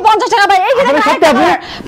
250 টাকা ভাই। এই যে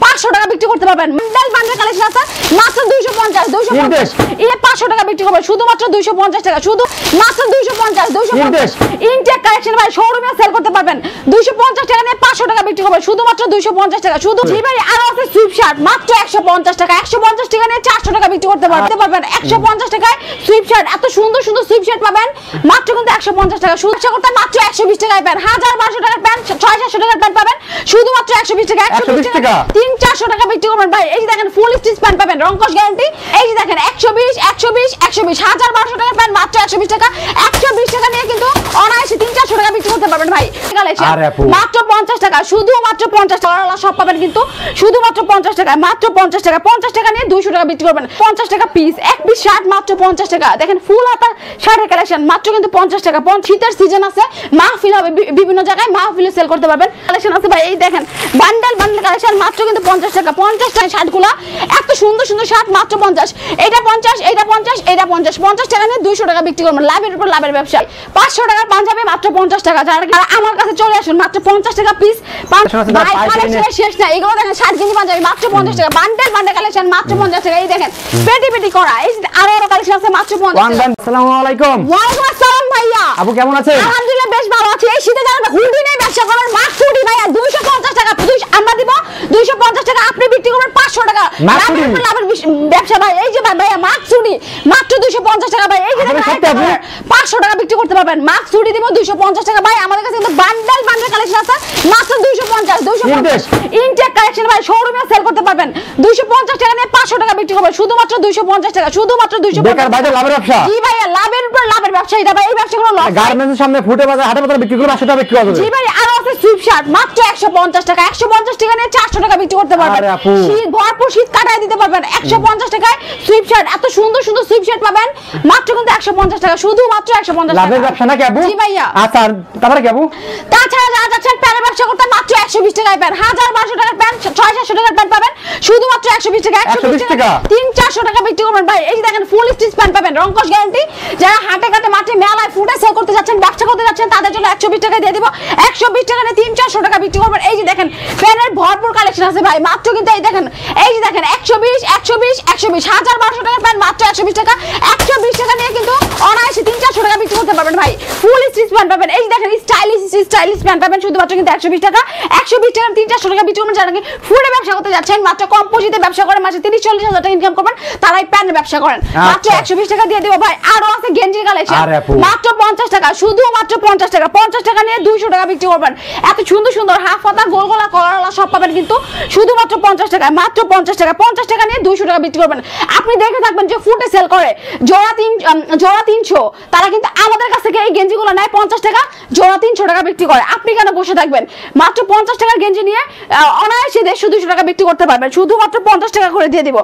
500 টাকা বিক্রি করতে পারবেন। বান্ডেল কালেকশন আছে মাত্র 250 250 এই 500 টাকা বিক্রি করবেন শুধুমাত্র 250 টাকা, শুধু মাত্র 250 250 ইনটেক কালেকশন ভাই শোরুমে সেল করতে পারবেন 250 টাকা নিয়ে 500 টাকা বিক্রি করবেন শুধুমাত্র 250 টাকা। শুধু জি ভাই আরো আছে সুইপ শার্ট মাত্র 150 টাকা, 150 টাকা নিয়ে 400 টাকা বিক্রি করতে পারবেন। 150 টাকায় সুইপ শার্ট, এত সুন্দর সুন্দর সুইপ শার্ট পাবেন মাত্র কিন্তু 150 টাকা। সুইপ শার্ট করতে মাত্র 120 টাকায় পাবেন। 1200 টাকার প্যান্ট 600 টাকার প্যান্ট পাবেন শুধুমাত্র 120 টাকা। 120 টাকা 300-400 টাকা বিক্রি করবেন ভাই। এই যে দেখেন ফুল স্টিচ প্যান্ট পাবেন রংকশ গ্যারান্টি। এই যে দেখেন 120 120 120 1200 টাকার প্যান্ট মাত্র 120 টাকা। 120 টাকা নিয়ে কিন্তু অনায়াসে 300-400 টাকা বিক্রি করতে পারবেন ভাই। মাত্র 50 টাকা, শুধুমাত্র 50 টাকা সব পাবেন কিন্তু শুধুমাত্র 50 টাকা, মাত্র 50 টাকা। 50 টাকা নিয়ে 200 টাকা বিক্রি করবেন। 50 টাকা পিস এক পিস শার্ট মাত্র 50 টাকা। দেখেন ফুল হাতা শার্টের কালেকশন মাত্র কিন্তু 50 টাকা। শীতের সিজন আছে, মাহফিল হবে, বিভিন্ন জায়গায় মাহফিলে সেল করতে পারবেন। কালেকশন আছে ভাই। এই দেখেন বান্ডেল কালেকশন মাত্র কিন্তু 50 টাকা। 50 টাকা শার্টগুলো এত সুন্দর সুন্দর শার্ট মাত্র 50। এটা 50 এটা 50 এটা 50 50 টাকা নিয়ে 200 টাকা বিক্রি করবেন। লাভের উপর লাভের ব্যবসা। 500 টাকার পাঞ্জাবি মাত্র 50 টাকা। যারা আমার কাছে চলে আসুন মাত্র 50 টাকা পিস। ভাই কালেকশন শেষ না, এগুলো দেখেন 60 কেজি পাঞ্জাবি মাত্র 50 টাকা। বান্ডেল কালেকশন মাত্র 50 টাকা। এই দেখেন পেটি করা। এই আরো কালেকশন আছে মাত্র 50 টাকা। আসসালামু আলাইকুম। ওয়ালাইকুম আসসালাম ভাইয়া। আপু কেমন আছেন? আলহামদুলিল্লাহ বেশ ভালো আছি। এই শীতে যারা হুডি নিয়ে ব্যবসা করেন মাত্র হুডি ভাইয়া 250 টাকা। আমরা দিব 250 টাকা, আপনি বিক্রি করবেন 500 টাকা। লাভের ব্যবসা ভাই। এই যে ভাইয়া মাক্স হুডি মাত্র 250 টাকা ভাই। এই যে 500 টাকা বিক্রি করতে পারবেন। মাক্স হুডি দিব 250 টাকা ভাই। আমাদের কাছে কিন্তু বান্ডেল কালেকশন আছে মাত্র 250 ইনটেক কালেকশন ভাই শোরুমে সেল করতে পারবেন 250 টাকা নিয়ে 500 টাকা বিক্রি করবেন শুধুমাত্র 250 টাকা, শুধুমাত্র 250 বেকার ভাই লাভের ব্যবসা। জি ভাইয়া লাভের উপর লাভের ব্যবসা। এটা ভাই এই ব্যবসাগুলো লস। গার্মেন্টসের সামনে ফুটে বাজার হাটে বাজার বিক্রি করে 500 টাকা বিক্রি করবে। জি ভাই আরো আছে সুইপ শার্ট মাত্র 150 টাকা। 150 টাকা নিয়ে 400 টাকা বিক্রি করতে পারবেন। শীত ভরপুর শীত কাটায় দিতে পারবেন 150 টাকায় সুইপ শার্ট। এত সুন্দর সুন্দর সুইপ শার্ট পাবেন মাত্র কিন্তু 150 টাকা, শুধুমাত্র 150 টাকা। লাভের ব্যবসা নাকি আপু? জি ভাইয়া। আচ্ছা তারপরে কি আপু? তাছাড়া যারা যাচ্ছেন প্যান্টের ব্যবসা করতে মাত্র 120 টাকায় প্যান্ট। 1200 টাকার প্যান্ট 600 টাকার প্যান্ট পাবেন শুধুমাত্র 120 টাকা। 120 টাকা 300-400 টাকা বিক্রি করবেন ভাই। এই যে দেখেন ফুল স্টিচ প্যান্ট পাবেন রংকশ গ্যারান্টি। যারা হাটে ঘাটে মাঠে মেলায় ফুটে সেল করতে যাচ্ছেন, ব্যবসা করতে যাচ্ছেন, তাদের জন্য 120 টাকা দিয়ে দিব। 120 টাকা নিয়ে 300-400 টাকা বিক্রি করবেন। এই যে দেখেন প্যান্টের ভরপুর কালেকশন আছে ভাই মাত্র কিন্তু এই দেখেন 120 120 120 1200 টাকার প্যান্ট মাত্র 120 টাকা। 120 টাকা নিয়ে কিন্তু অনায়াসে 300-400 টাকা বিক্রি করতে পারবেন ভাই। ফুল স্টিচ প্যান্ট পাবেন। এই যে দেখেন স্টাইলিশ প্যান্ট পাবেন শুধুমাত্র কিন্তু 120 টাকা। 120 টাকা 300-400 টাকা বিক্রি করবেন। যারা নাকি ফুডে ব্যবসা করতে যাচ্ছেন, মাত্র কম পুঁজিতে ব্যবসা করেন, মাসে 30-40 হাজার টাকা ইনকাম করবেন, তারাই প্যান্টের ব্যবসা করেন মাত্র 120 টাকা দিয়ে দিব ভাই। আরো আছে গেঞ্জির কালেকশন মাত্র 50 টাকা, শুধুমাত্র 50 টাকা। 50 টাকা নিয়ে 200 টাকা বিক্রি করবেন। এত সুন্দর সুন্দর হাফ হাতা গোল গলা কলারওয়ালা সব পাবেন কিন্তু শুধুমাত্র 50 টাকা, মাত্র 50 টাকা। 50 টাকা নিয়ে 200 টাকা বিক্রি করবেন। আপনি দেখে থাকবেন যে ফুটে সেল করে জোড়া 300, তারা কিন্তু আমাদের কাছ থেকে এই গেঞ্জিগুলো নেয় 50 টাকা, জোড়া 300 টাকা বিক্রি করে। আপনি কেন বসে থাকবেন? মাত্র 50 টাকার গেঞ্জি নিয়ে অনায়াসে 150-200 টাকা বিক্রি করতে পারবেন শুধুমাত্র 50 টাকা করে দিয়ে দিব।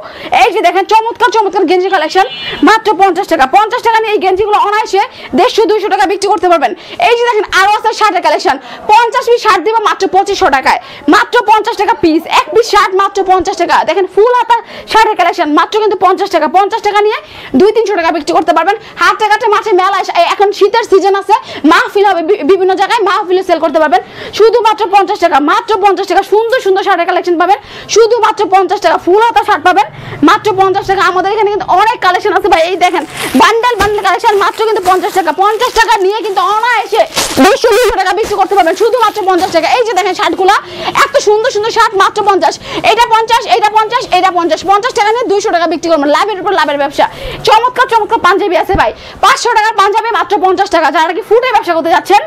এই যে দেখেন চমৎকার গেঞ্জি কালেকশন মাত্র 50 টাকা। 50 টাকা নিয়ে এই গেঞ্জিগুলো অনায়াসে 150-200 টাকা বিক্রি করতে পারবেন। এই যে দেখেন আরো আছে শার্টের কালেকশন 50 পিস শার্ট দিব মাত্র 2500 টাকায়। মাত্র 50 টাকা পিস এক পিস শার্ট মাত্র 50 টাকা। দেখেন ফুল হাতা শার্টের কালেকশন মাত্র কিন্তু 50 টাকা। 50 টাকা নিয়ে 200-300 টাকা বিক্রি করতে পারবেন। হাটে ঘাটে মাঠে মেলায় এখন শীতের সিজন আছে, মাহফিল হবে, বিভিন্ন জায়গায় মাহফিলে সেল করতে পারবেন শুধুমাত্র 50 টাকা। মাত্র 50 টাকা সুন্দর সুন্দর শার্টের কালেকশন পাবেন শুধুমাত্র 50 টাকা। ফুল হাতা শার্ট পাবেন মাত্র 50 টাকা। আমাদের এখানে কিন্তু অনেক কালেকশন আছে ভাই। এই দেখেন বান্ডেল কালেকশন মাত্র কিন্তু 50 টাকা। 50 টাকা নিয়ে কিন্তু অনায়াসে 200-200 টাকা বিক্রি করতে পারবেন শুধুমাত্র 50 টাকা। এই যে দেখেন শার্টগুলো এত সুন্দর সুন্দর শার্ট মাত্র 50। এটা 50 এটা 50 এটা 50 50 টাকা নিয়ে 200 টাকা বিক্রি করবেন। লাভের উপর লাভের ব্যবসা। চমৎকার পাঞ্জাবি আছে ভাই 500 টাকার পাঞ্জাবি মাত্র 50 টাকা। যারা কি ফুটে ব্যবসা করতে যাচ্ছেন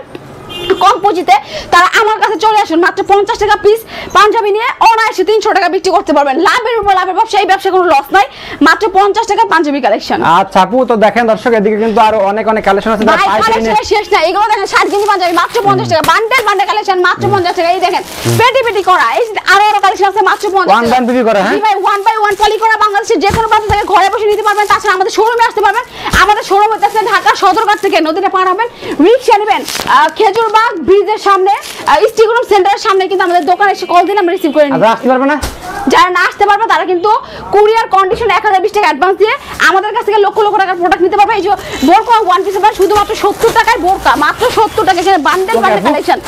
কম পুঁজিতে, তারা আমার কাছে চলে আসুন। মাত্র 50 টাকা পিস পাঞ্জাবি নিয়ে অনায়াসে 300 টাকা বিক্রি করতে পারবেন। লাভের উপর লাভের ব্যবসা। এই ব্যবসা কোনো লস নাই। মাত্র 50 টাকা পাঞ্জাবি কালেকশন। আচ্ছা আপু তো দেখেন দর্শক এদিকে কিন্তু আরো অনেক কালেকশন আছে। ভাই কালেকশন শেষ না। এগুলো দেখেন 60 কেজি পাঞ্জাবি মাত্র 50 টাকা। বান্ডেল কালেকশন মাত্র 50 টাকা। এই দেখেন পেটি করা। এই আরো কালেকশন আছে মাত্র 50 টাকা। 1 বাই 1 করা। হ্যাঁ ভাই 1 বাই 1 পলি করা বাংলাদেশের যে কোনো প্রান্ত থেকে ঘরে বসে নিতে পারবেন। তাছাড়া আমাদের শোরুমে আসতে পারবেন। আমাদের শোরুম হচ্ছে ঢাকা সদরঘাট থেকে নদীটা পার হবেন, রিকশা নেবেন, খেজুরবাগ ব্রিজের সামনে স্টিগ্রুম সেন্টারের সামনে কিন্তু আমাদের দোকানে এসে কল দিন আমরা রিসিভ করে নিই। আসতে পারবে না? যারা না আসতে পারবে তারা কিন্তু কুরিয়ার কন্ডিশন 1020 টাকা অ্যাডভান্স দিয়ে আমাদের কাছ থেকে লক্ষ লক্ষ টাকার প্রোডাক্ট নিতে পারবে। এই যে বোরকা ওয়ান পিস শুধুমাত্র 70 টাকায় বোরকা মাত্র 70 টাকা। এখানে বান্ডেল কালেকশন